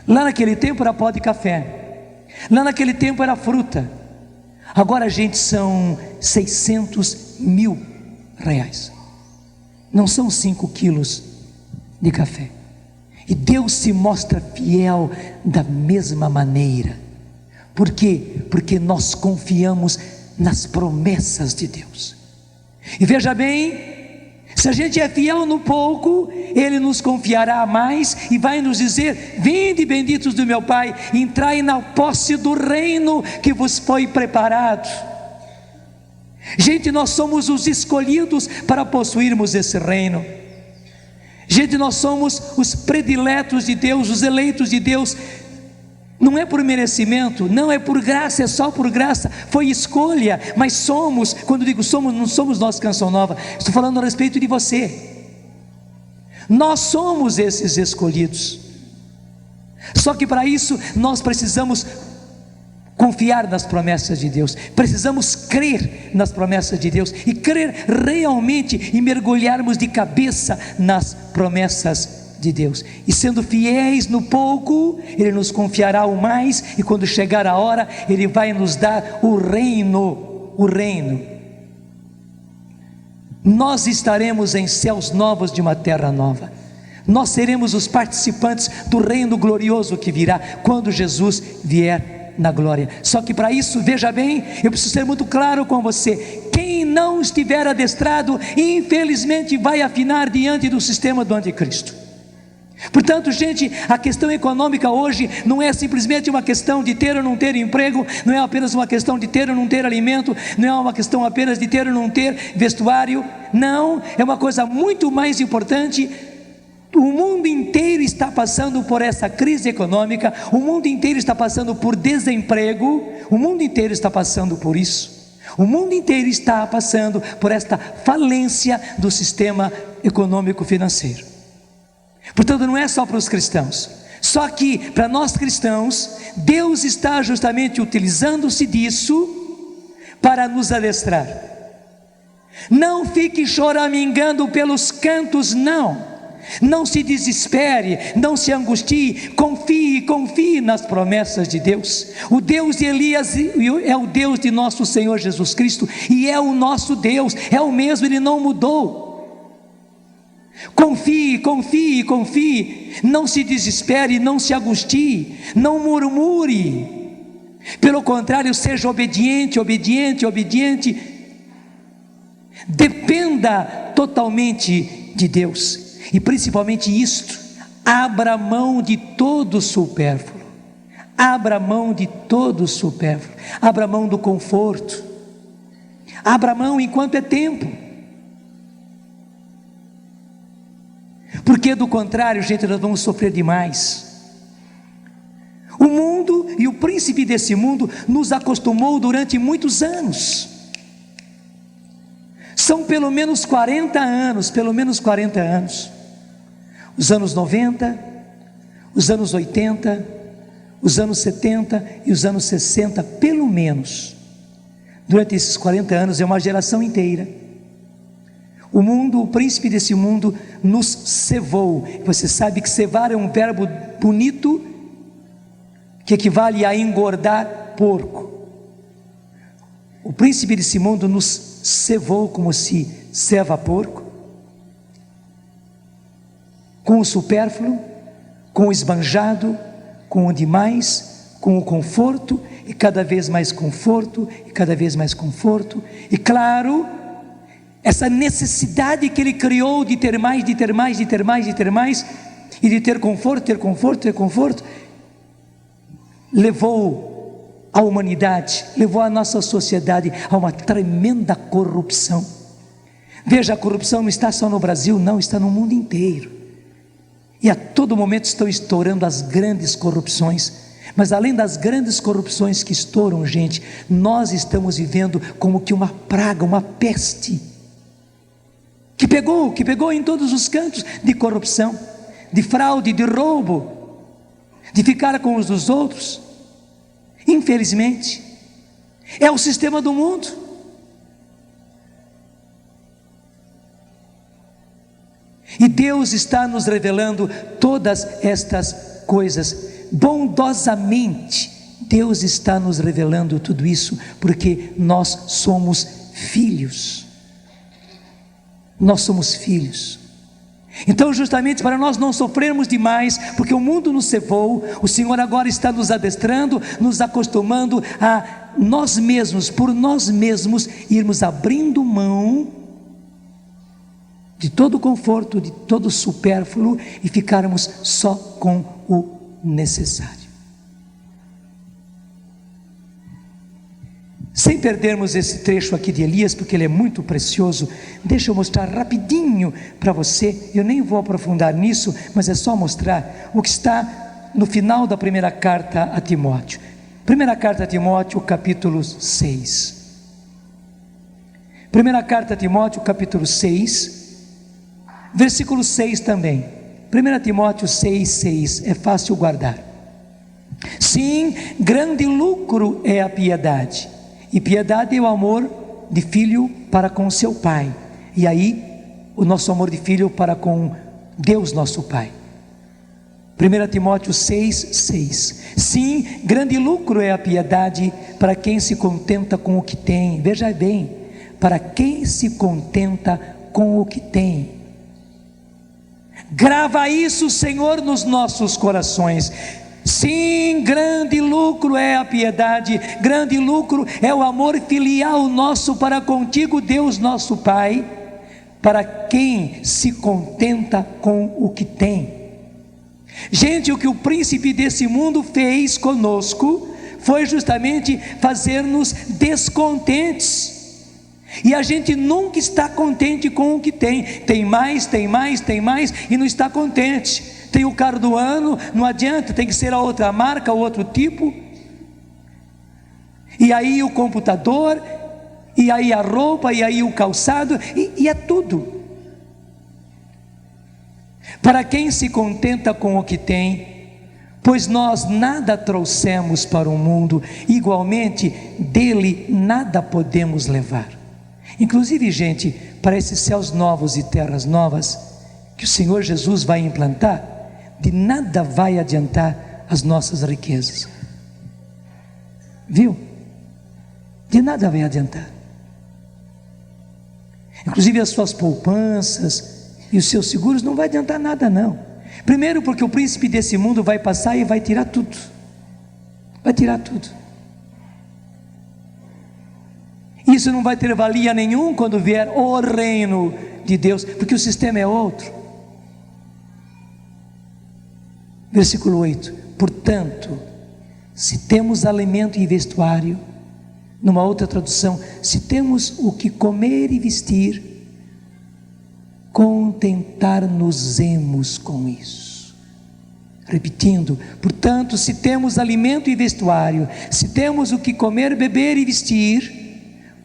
Speaker 2: Lá naquele tempo era pó de café, lá naquele tempo era fruta. Agora, gente, são 600 mil reais. Não são 5 quilos de café. E Deus se mostra fiel da mesma maneira. Por quê? Porque nós confiamos nas promessas de Deus. E veja bem, se a gente é fiel no pouco, Ele nos confiará mais e vai nos dizer: vinde, benditos do meu Pai, entrai na posse do reino que vos foi preparado. Gente, nós somos os escolhidos para possuirmos esse reino. Gente, nós somos os prediletos de Deus, os eleitos de Deus. Não é por merecimento, não é por graça, é só por graça, foi escolha. Mas somos, quando digo somos, não somos nós Canção Nova, estou falando a respeito de você. Nós somos esses escolhidos. Só que para isso nós precisamos confiar nas promessas de Deus, precisamos crer nas promessas de Deus, e crer realmente e mergulharmos de cabeça nas promessas de Deus, e sendo fiéis no pouco, Ele nos confiará o mais, e quando chegar a hora, Ele vai nos dar o reino. Nós estaremos em céus novos de uma terra nova. Nós seremos os participantes do reino glorioso que virá quando Jesus vier na glória. Só que para isso, veja bem, eu preciso ser muito claro com você: quem não estiver adestrado, infelizmente vai afinar diante do sistema do anticristo. Portanto, gente, a questão econômica hoje não é simplesmente uma questão de ter ou não ter emprego, não é apenas uma questão de ter ou não ter alimento, não é uma questão apenas de ter ou não ter vestuário. Não, é uma coisa muito mais importante. O mundo inteiro está passando por essa crise econômica, o mundo inteiro está passando por desemprego, o mundo inteiro está passando por isso. O mundo inteiro está passando por esta falência do sistema econômico financeiro. Portanto, não é só para os cristãos. Só que para nós cristãos, Deus está justamente utilizando-se disso para nos adestrar. Não fique choramingando pelos cantos, não se desespere, não se angustie, confie nas promessas de Deus. O Deus de Elias é o Deus de nosso Senhor Jesus Cristo, e é o nosso Deus, é o mesmo, Ele não mudou. Confie, não se desespere, não se angustie, não murmure. Pelo contrário, seja obediente. Dependa totalmente de Deus, e principalmente isto: abra mão de todo o supérfluo. Abra mão de todo o supérfluo, abra mão do conforto, abra mão enquanto é tempo. Porque do contrário, gente, nós vamos sofrer demais. O mundo e o príncipe desse mundo nos acostumou durante muitos anos. São pelo menos 40 anos. Os anos 90, os anos 80, os anos 70 e os anos 60, pelo menos. Durante esses 40 anos, é uma geração inteira. O mundo, o príncipe desse mundo nos cevou. Você sabe que cevar é um verbo bonito que equivale a engordar porco. O príncipe desse mundo nos cevou como se ceva porco, com o supérfluo, com o esbanjado, com o demais, com o conforto, e cada vez mais conforto, e claro, essa necessidade que Ele criou de ter mais, e de ter conforto, levou a humanidade, levou a nossa sociedade a uma tremenda corrupção. Veja, a corrupção não está só no Brasil, não, está no mundo inteiro. E a todo momento estão estourando as grandes corrupções. Mas além das grandes corrupções que estouram, gente, nós estamos vivendo como que uma praga, uma peste, que pegou em todos os cantos, de corrupção, de fraude, de roubo, de ficar com os dos outros. Infelizmente, é o sistema do mundo. E Deus está nos revelando todas estas coisas, bondosamente. Deus está nos revelando tudo isso, porque nós somos filhos. Nós somos filhos. Então, justamente para nós não sofrermos demais, porque o mundo nos cevou, o Senhor agora está nos adestrando, nos acostumando a nós mesmos, por nós mesmos, irmos abrindo mão de todo o conforto, de todo o supérfluo, e ficarmos só com o necessário. Sem perdermos esse trecho aqui de Elias, porque ele é muito precioso, deixa eu mostrar rapidinho para você. Eu nem vou aprofundar nisso, mas é só mostrar o que está no final da primeira carta a Timóteo. Primeira carta a Timóteo, capítulo 6. Primeira carta a Timóteo, capítulo 6, versículo 6 também. 1 Timóteo 6,6, é fácil guardar. Sim, grande lucro é a piedade, e piedade é o amor de filho para com seu pai, e aí o nosso amor de filho para com Deus nosso Pai. 1 Timóteo 6,6. Sim, grande lucro é a piedade para quem se contenta com o que tem. Veja bem, para quem se contenta com o que tem. Grava isso, Senhor, nos nossos corações. Sim, grande lucro é a piedade, grande lucro é o amor filial nosso para contigo, Deus nosso Pai, para quem se contenta com o que tem. Gente, o que o príncipe desse mundo fez conosco foi justamente fazer-nos descontentes. E a gente nunca está contente com o que tem. Tem mais, e não está contente. Tem o carro do ano, não adianta, tem que ser a outra marca, o outro tipo. E aí o computador, e aí a roupa, e aí o calçado, e é tudo. Para quem se contenta com o que tem, pois nós nada trouxemos para o mundo, igualmente dele nada podemos levar. Inclusive, gente, para esses céus novos e terras novas que o Senhor Jesus vai implantar, de nada vai adiantar as nossas riquezas. Viu? De nada vai adiantar. Inclusive as suas poupanças e os seus seguros não vai adiantar nada, não. Primeiro porque o príncipe desse mundo vai passar e vai tirar tudo. Vai tirar tudo. Isso não vai ter valia nenhum quando vier o reino de Deus, porque o sistema é outro. Versículo 8. Portanto, se temos alimento e vestuário, numa outra tradução, se temos o que comer e vestir, contentar-nos-emos com isso. Repetindo, portanto, se temos alimento e vestuário, se temos o que comer, beber e vestir,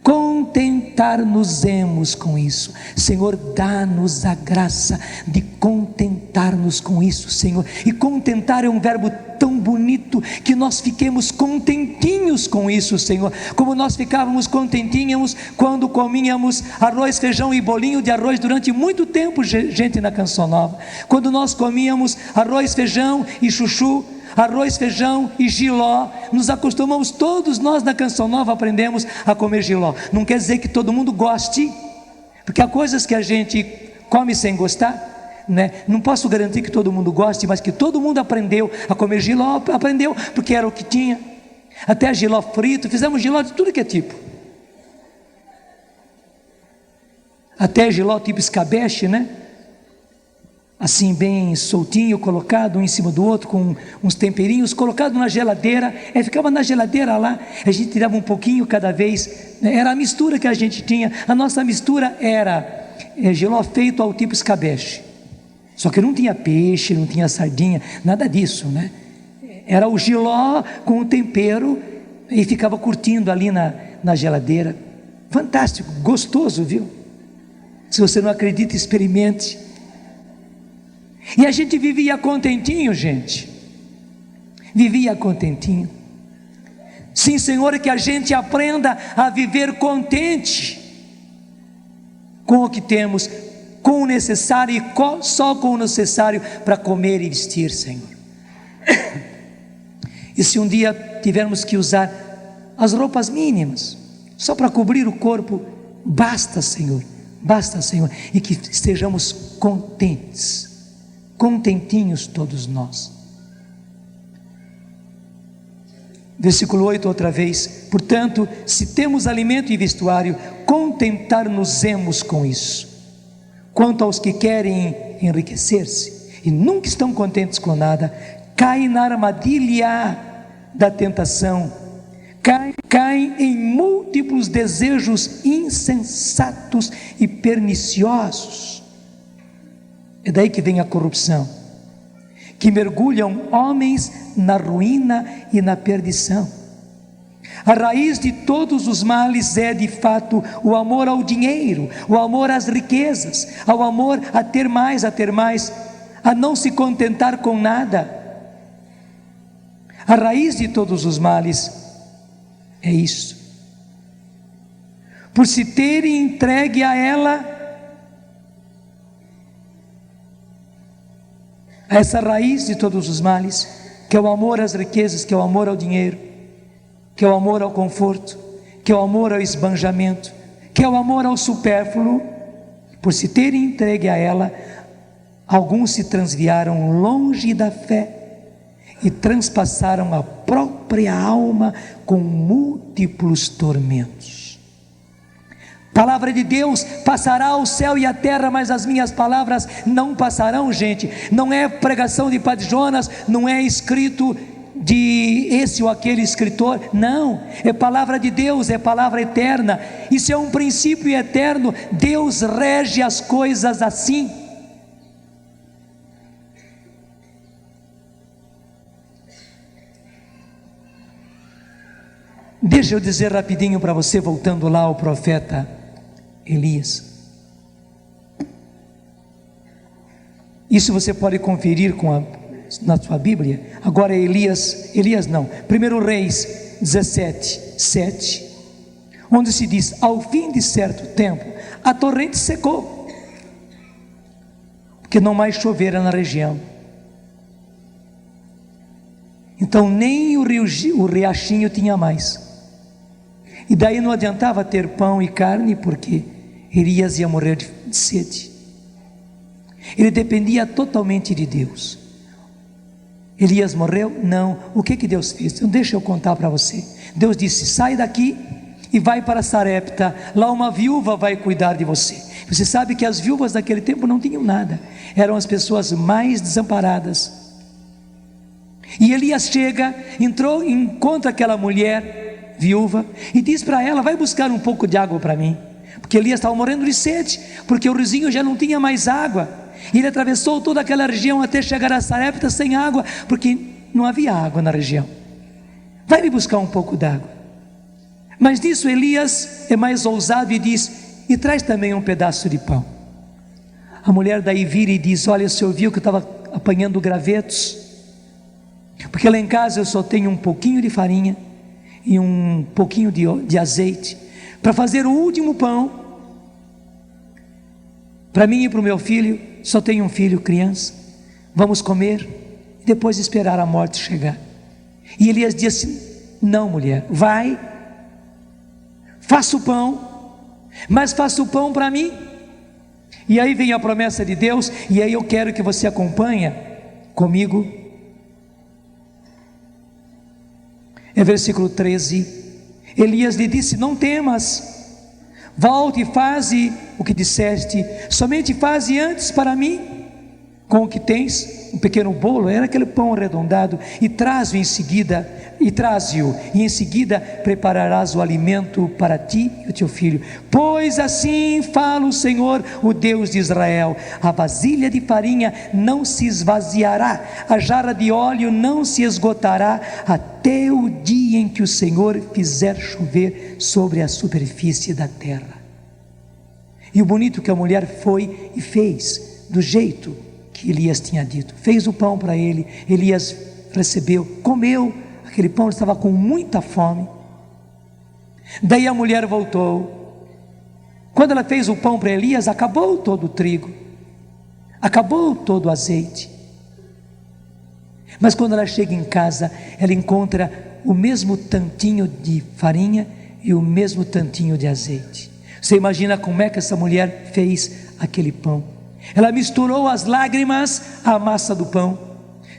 Speaker 2: contentar-nos-emos com isso. Senhor, dá-nos a graça de contentar-nos com isso, Senhor. E contentar é um verbo tão bonito, que nós fiquemos contentinhos com isso, Senhor, como nós ficávamos contentinhos quando comíamos arroz, feijão e bolinho de arroz durante muito tempo, gente, na Canção Nova, quando nós comíamos arroz, feijão e chuchu, arroz, feijão e jiló. Nos acostumamos, todos nós na Canção Nova aprendemos a comer jiló. Não quer dizer que todo mundo goste, porque há coisas que a gente come sem gostar, né? Não posso garantir que todo mundo goste, mas que todo mundo aprendeu a comer jiló, aprendeu, porque era o que tinha. Até jiló frito, fizemos jiló de tudo que é tipo, até jiló tipo escabeche, né? Assim bem soltinho, colocado um em cima do outro, com uns temperinhos, colocado na geladeira, ficava na geladeira lá, a gente tirava um pouquinho cada vez, né? Era a mistura que a gente tinha. A nossa mistura era jiló feito ao tipo escabeche. Só que não tinha peixe, não tinha sardinha, nada disso, né? Era o jiló com o tempero e ficava curtindo ali na geladeira. Fantástico, gostoso, viu? Se você não acredita, experimente. E a gente vivia contentinho, gente. Vivia contentinho. Sim, Senhor, que a gente aprenda a viver contente com o que temos, com o necessário e só com o necessário para comer e vestir, Senhor. E se um dia tivermos que usar as roupas mínimas, só para cobrir o corpo, basta, Senhor, e que estejamos contentes, contentinhos todos nós. Versículo 8 outra vez: portanto, se temos alimento e vestuário, contentar-nos-emos com isso. Quanto aos que querem enriquecer-se e nunca estão contentes com nada, caem na armadilha da tentação, caem em múltiplos desejos insensatos e perniciosos. É daí que vem a corrupção, que mergulham homens na ruína e na perdição. A raiz de todos os males é, de fato, o amor ao dinheiro, o amor às riquezas, ao amor a ter mais, a não se contentar com nada. A raiz de todos os males é isso. Por se terem entregue a ela, a essa raiz de todos os males, que é o amor às riquezas, que é o amor ao dinheiro, que é o amor ao conforto, que é o amor ao esbanjamento, que é o amor ao supérfluo. Por se terem entregue a ela, alguns se transviaram longe da fé e transpassaram a própria alma com múltiplos tormentos. Palavra de Deus: passará o céu e a terra, mas as minhas palavras não passarão, gente. Não é pregação de Padre Jonas, não é escrito de esse ou aquele escritor, não, é palavra de Deus, é palavra eterna. Isso é um princípio eterno. Deus rege as coisas assim. Deixa eu dizer rapidinho para você, voltando lá ao profeta Elias. Isso você pode conferir na sua Bíblia. Agora Elias não, 1 Reis 17:7, onde se diz: ao fim de certo tempo, a torrente secou, porque não mais chovera na região. Então nem o riachinho tinha mais. E daí não adiantava ter pão e carne, porque Elias ia morrer de sede. Ele dependia totalmente de Deus. Elias morreu? Não. O que Deus fez? Então deixa eu contar para você. Deus disse: sai daqui e vai para Sarepta, lá uma viúva vai cuidar de você. Você sabe que as viúvas daquele tempo não tinham nada, eram as pessoas mais desamparadas. E Elias chega, encontra aquela mulher viúva e diz para ela: vai buscar um pouco de água para mim, porque Elias estava morrendo de sede, porque o rizinho já não tinha mais água. E ele atravessou toda aquela região até chegar a Sarepta sem água, porque não havia água na região. Vai me buscar um pouco d'água. Mas disso Elias é mais ousado e diz: e traz também um pedaço de pão. A mulher daí vira e diz: olha, o senhor viu que eu estava apanhando gravetos? Porque lá em casa eu só tenho um pouquinho de farinha e um pouquinho de azeite para fazer o último pão para mim e para o meu filho. Só tenho um filho, criança. Vamos comer e depois esperar a morte chegar. E Elias disse: não, mulher, vai, faça o pão, mas faça o pão para mim. E aí vem a promessa de Deus, e aí eu quero que você acompanhe comigo. É versículo 13. Elias lhe disse: não temas, volte e faze o que disseste, somente faze antes para mim com o que tens, um pequeno bolo, era aquele pão arredondado, e traze-o em seguida, e em seguida prepararás o alimento para ti e o teu filho. Pois assim fala o Senhor, o Deus de Israel: a vasilha de farinha não se esvaziará, a jarra de óleo não se esgotará, até o dia em que o Senhor fizer chover sobre a superfície da terra. E o bonito que a mulher foi e fez, do jeito que Elias tinha dito. Fez o pão para ele, Elias recebeu, comeu aquele pão, ele estava com muita fome. Daí a mulher voltou. Quando ela fez o pão para Elias, acabou todo o trigo, acabou todo o azeite. Mas quando ela chega em casa, ela encontra o mesmo tantinho de farinha e o mesmo tantinho de azeite. Você imagina como é que essa mulher fez aquele pão? Ela misturou as lágrimas à massa do pão,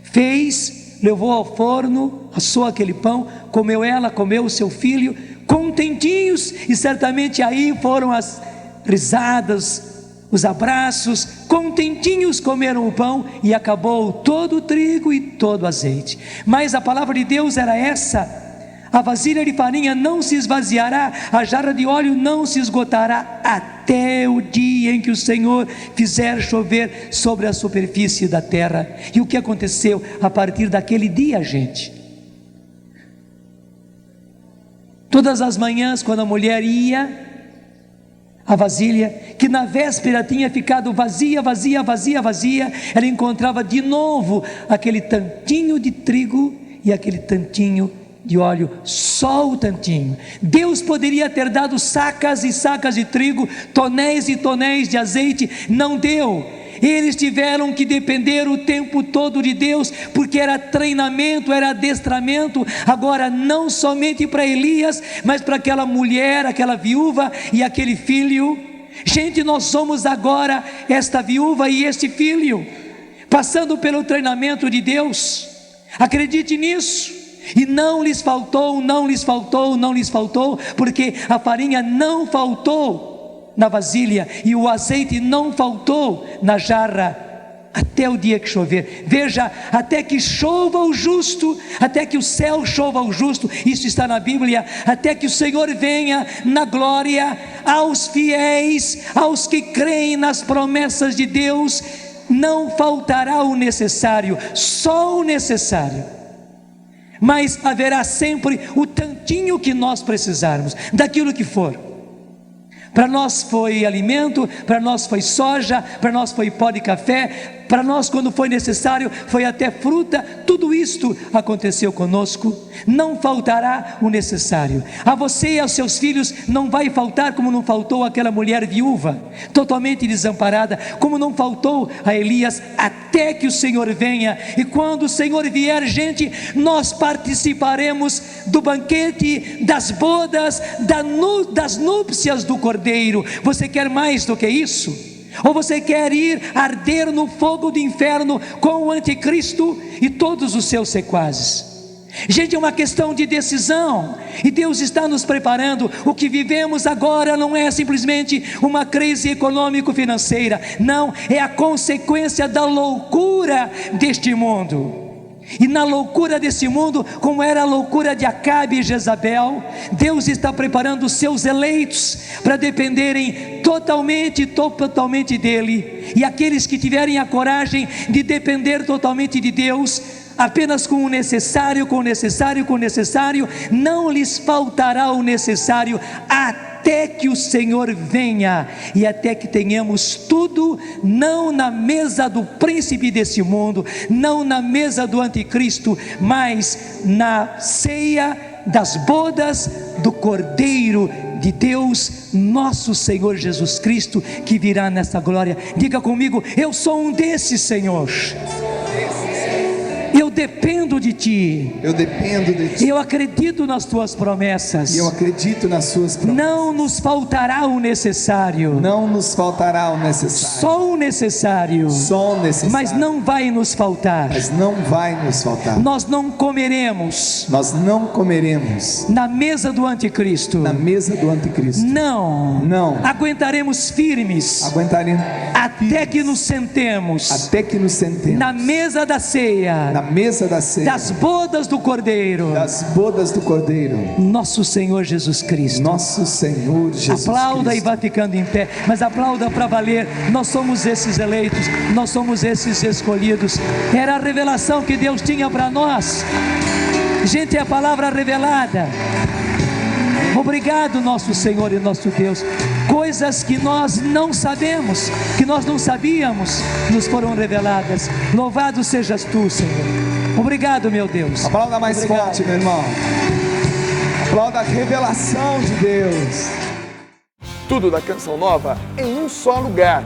Speaker 2: fez, levou ao forno, assou aquele pão, comeu ela, comeu o seu filho, contentinhos, e certamente aí foram as risadas, os abraços, contentinhos comeram o pão, e acabou todo o trigo e todo o azeite. Mas a palavra de Deus era essa: a vasilha de farinha não se esvaziará, a jarra de óleo não se esgotará, até o dia em que o Senhor fizer chover sobre a superfície da terra. E o que aconteceu a partir daquele dia, gente? Todas as manhãs, quando a mulher ia, a vasilha, que na véspera tinha ficado vazia, ela encontrava de novo aquele tantinho de trigo e aquele tantinho de óleo, só o tantinho. Deus poderia ter dado sacas e sacas de trigo, tonéis e tonéis de azeite, não deu. Eles tiveram que depender o tempo todo de Deus, porque era treinamento, era adestramento, agora não somente para Elias, mas para aquela mulher, aquela viúva e aquele filho. Gente, nós somos agora esta viúva e este filho, passando pelo treinamento de Deus. Acredite nisso. E não lhes faltou, porque a farinha não faltou na vasilha e o azeite não faltou na jarra, até o dia que chover. Veja, até que chova o justo, até que o céu chova o justo, isso está na Bíblia, até que o Senhor venha na glória aos fiéis, aos que creem nas promessas de Deus, não faltará o necessário, só o necessário. Mas haverá sempre o tantinho que nós precisarmos, daquilo que for. Para nós foi alimento, para nós foi soja, para nós foi pó de café, para nós quando foi necessário foi até fruta. Tudo isto aconteceu conosco. Não faltará o necessário. A você e aos seus filhos não vai faltar, como não faltou àquela mulher viúva, totalmente desamparada, como não faltou a Elias, até que o Senhor venha. E quando o Senhor vier, gente, nós participaremos do banquete, das bodas, das núpcias do Cordeiro. Você quer mais do que isso? Ou você quer ir arder no fogo do inferno com o anticristo e todos os seus sequazes? Gente, é uma questão de decisão, e Deus está nos preparando. O que vivemos agora não é simplesmente uma crise econômico-financeira, não, é a consequência da loucura deste mundo. E na loucura desse mundo, como era a loucura de Acabe e Jezabel, Deus está preparando os seus eleitos para dependerem totalmente dele. E aqueles que tiverem a coragem de depender totalmente de Deus, apenas com o necessário, não lhes faltará o necessário, até que o Senhor venha, e até que tenhamos tudo, não na mesa do príncipe desse mundo, não na mesa do anticristo, mas na ceia das bodas do Cordeiro de Deus, nosso Senhor Jesus Cristo, que virá nessa glória. Diga comigo: eu sou um desses, Senhor. Eu dependo de Ti.
Speaker 3: Eu dependo de Ti.
Speaker 2: Eu acredito nas Tuas promessas.
Speaker 3: E eu acredito nas Suas promessas.
Speaker 2: Não nos faltará o necessário.
Speaker 3: Não nos faltará o necessário.
Speaker 2: Só o necessário.
Speaker 3: Só o necessário.
Speaker 2: Mas não vai nos faltar.
Speaker 3: Mas não vai nos faltar.
Speaker 2: Nós não comeremos
Speaker 3: Nós não comeremos
Speaker 2: na mesa do anticristo.
Speaker 3: na mesa do anticristo.
Speaker 2: Não aguentaremos firmes
Speaker 3: Aguentaremos
Speaker 2: até que nos sentemos
Speaker 3: até que nos sentemos
Speaker 2: na mesa da ceia,
Speaker 3: na mesa da ceia,
Speaker 2: das bodas do Cordeiro,
Speaker 3: das bodas do Cordeiro,
Speaker 2: nosso Senhor Jesus Cristo.
Speaker 3: nosso Senhor Jesus
Speaker 2: Aplauda
Speaker 3: Cristo.
Speaker 2: e vá ficando em pé, mas aplauda para valer. Nós somos esses eleitos, nós somos esses escolhidos. Era a revelação que Deus tinha para nós. Gente, é a palavra revelada. Obrigado, nosso Senhor e nosso Deus. Coisas que nós não sabemos, que nós não sabíamos, nos foram reveladas. Louvado sejas Tu, Senhor. Obrigado, meu Deus.
Speaker 3: Aplauda mais
Speaker 2: Obrigado.
Speaker 3: forte, meu irmão. Aplauda a revelação de Deus.
Speaker 1: Tudo da Canção Nova em um só lugar.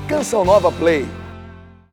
Speaker 1: Canção Nova Play.